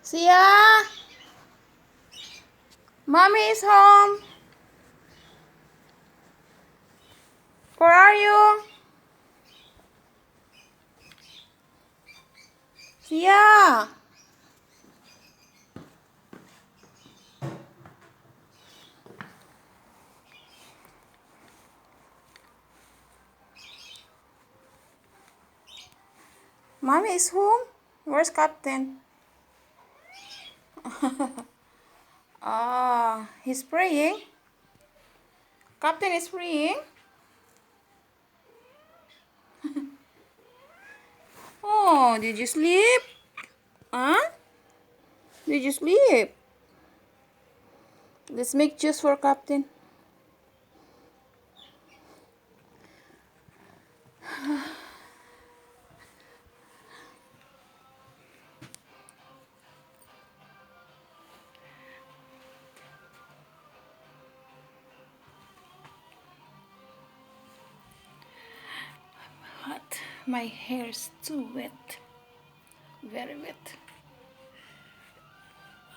Sia, mommy is home. Where are you? Sia. Mommy is home. Where's Captain? Ah, he's praying. Captain is praying. Oh, did you sleep? Huh? Did you sleep? Let's make juice for Captain. Hot. My hair is too wet. Very wet.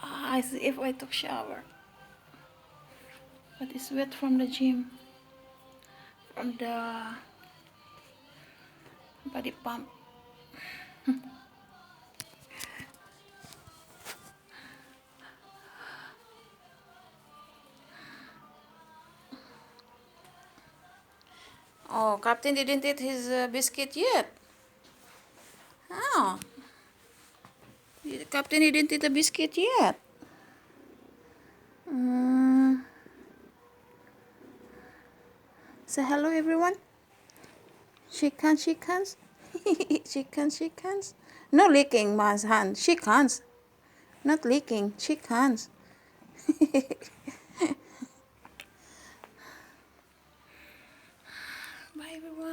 As if I took shower. But it's wet from the gym. From the body pump. Oh, Captain didn't eat his biscuit yet. Oh, Captain didn't eat the biscuit yet. Mm. Say hello, everyone. Shake hands, shake hands. Shake hands, shake hands. No licking my hand. Shake hands. Not licking. Shake hands. Bye, everyone.